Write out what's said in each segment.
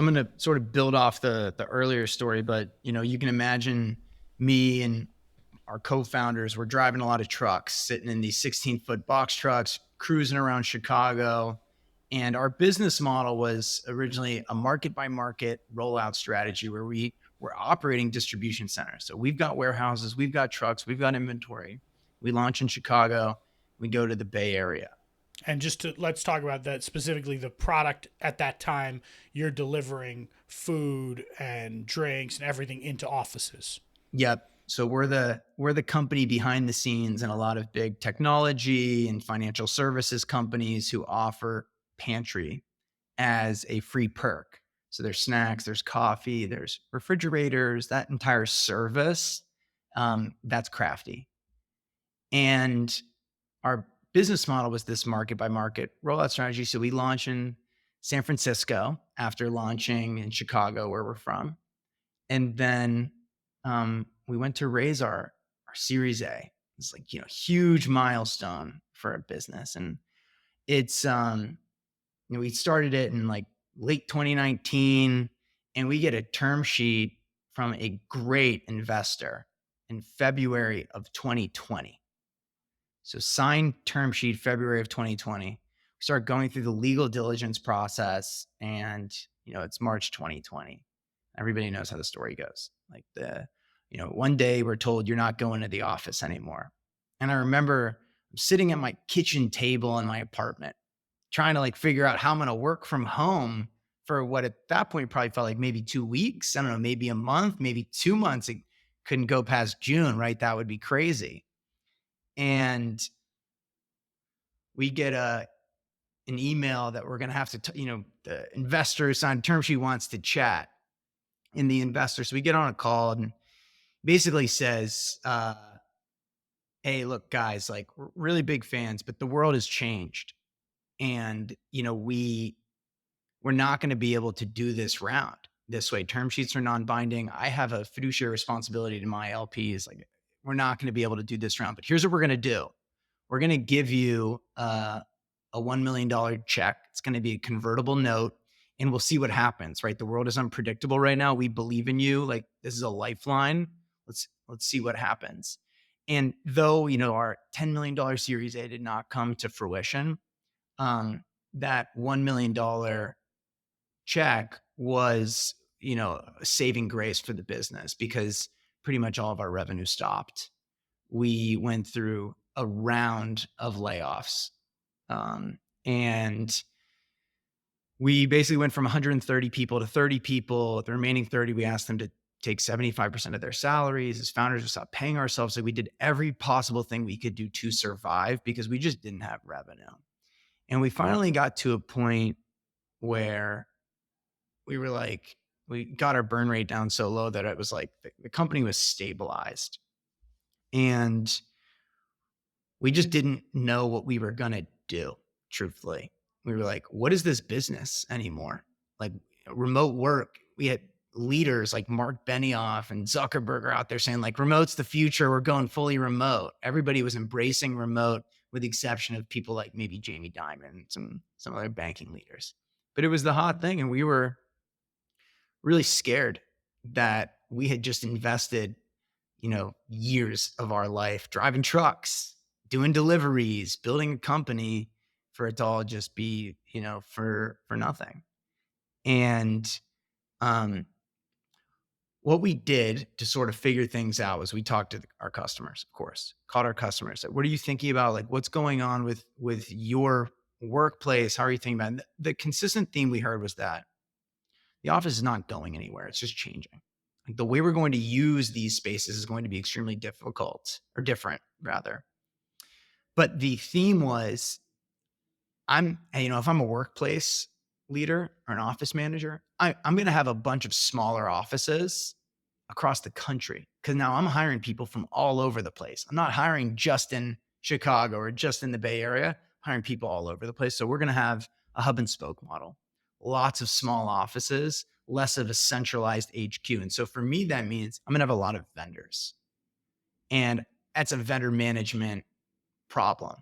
I'm going to sort of build off the earlier story, but you can imagine me and our co-founders were driving a lot of trucks, sitting in these 16-foot box trucks, cruising around Chicago. And our business model was originally a market by market rollout strategy where we were operating distribution centers. So we've got warehouses, we've got trucks, we've got inventory. We launch in Chicago, we go to the Bay Area. And let's talk about that specifically. The product at that time, you're delivering food and drinks and everything into offices. Yep. So we're the company behind the scenes in a lot of big technology and financial services companies who offer pantry as a free perk. So there's snacks, there's coffee, there's refrigerators, that entire service. That's Crafty. And our business model was this market by market rollout strategy. So we launched in San Francisco after launching in Chicago, where we're from. And then we went to raise our Series A. It's like, huge milestone for a business. And it's, we started it in like late 2019, and we get a term sheet from a great investor in February of 2020. So signed term sheet February of 2020. We start going through the legal diligence process, and it's March 2020. Everybody knows how the story goes. Like one day we're told you're not going to the office anymore. And I remember I'm sitting at my kitchen table in my apartment, trying to figure out how I'm going to work from home for what at that point probably felt like maybe 2 weeks. I don't know, maybe a month, maybe 2 months. It couldn't go past June, right? That would be crazy. And we get an email that we're going to have to, the investor who signed a term sheet wants to chat. And the investor, so we get on a call and basically says, hey, look, guys, we're really big fans, but the world has changed. And, we're not going to be able to do this round this way. Term sheets are non-binding. I have a fiduciary responsibility to my LPs. We're not going to be able to do this round, but here's what we're going to do. We're going to give you a $1 million check. It's going to be a convertible note, and we'll see what happens, right? The world is unpredictable right now. We believe in you. This is a lifeline. Let's see what happens. And though, our $10 million Series A did not come to fruition, that $1 million check was, a saving grace for the business because pretty much all of our revenue stopped. We went through a round of layoffs. And we basically went from 130 people to 30 people. The remaining 30, we asked them to take 75% of their salaries. As founders, we stopped paying ourselves. So we did every possible thing we could do to survive because we just didn't have revenue. And we finally got to a point where we were we got our burn rate down so low that it was the company was stabilized. And we just didn't know what we were going to do, truthfully. We were like, what is this business anymore? Remote work. We had leaders like Mark Benioff and Zuckerberg out there saying remote's the future. We're going fully remote. Everybody was embracing remote with the exception of people like maybe Jamie Dimon and some other banking leaders. But it was the hot thing. And we were really scared that we had just invested, years of our life driving trucks, doing deliveries, building a company for it to all just be, for nothing. And what we did to sort of figure things out was we talked to our customers, of course, called our customers. Said, what are you thinking about? What's going on with your workplace? How are you thinking about it? The consistent theme we heard was that the office is not going anywhere. It's just changing. The way we're going to use these spaces is going to be extremely difficult, or different rather. But the theme was, if I'm a workplace leader or an office manager, I'm going to have a bunch of smaller offices across the country because now I'm hiring people from all over the place. I'm not hiring just in Chicago or just in the Bay Area. I'm hiring people all over the place. So we're going to have a hub and spoke model, lots of small offices, less of a centralized HQ. And so for me, that means I'm going to have a lot of vendors, and that's a vendor management problem.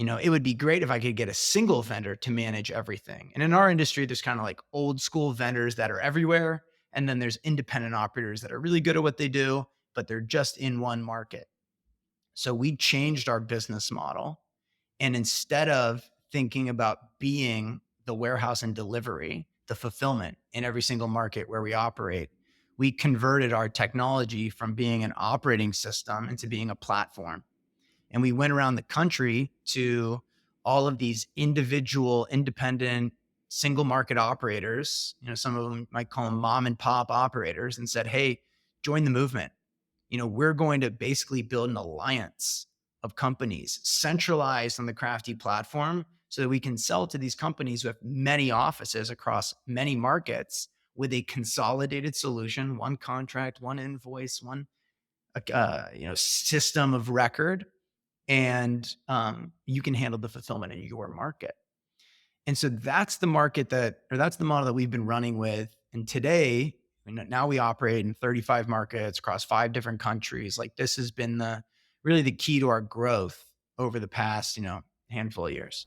It would be great if I could get a single vendor to manage everything. And in our industry, there's kind of like old school vendors that are everywhere. And then there's independent operators that are really good at what they do, but they're just in one market. So we changed our business model. And instead of thinking about being the warehouse and delivery, the fulfillment in every single market where we operate, we converted our technology from being an operating system into being a platform. And we went around the country to all of these individual, independent, single market operators. Some of them might call them mom and pop operators, and said, hey, join the movement. We're going to basically build an alliance of companies centralized on the Crafty platform so that we can sell to these companies who have many offices across many markets with a consolidated solution, one contract, one invoice, one system of record, and you can handle the fulfillment in your market. And so that's the that's the model that we've been running with. And today, now we operate in 35 markets across 5 different countries. Like, this has been really the key to our growth over the past, handful of years.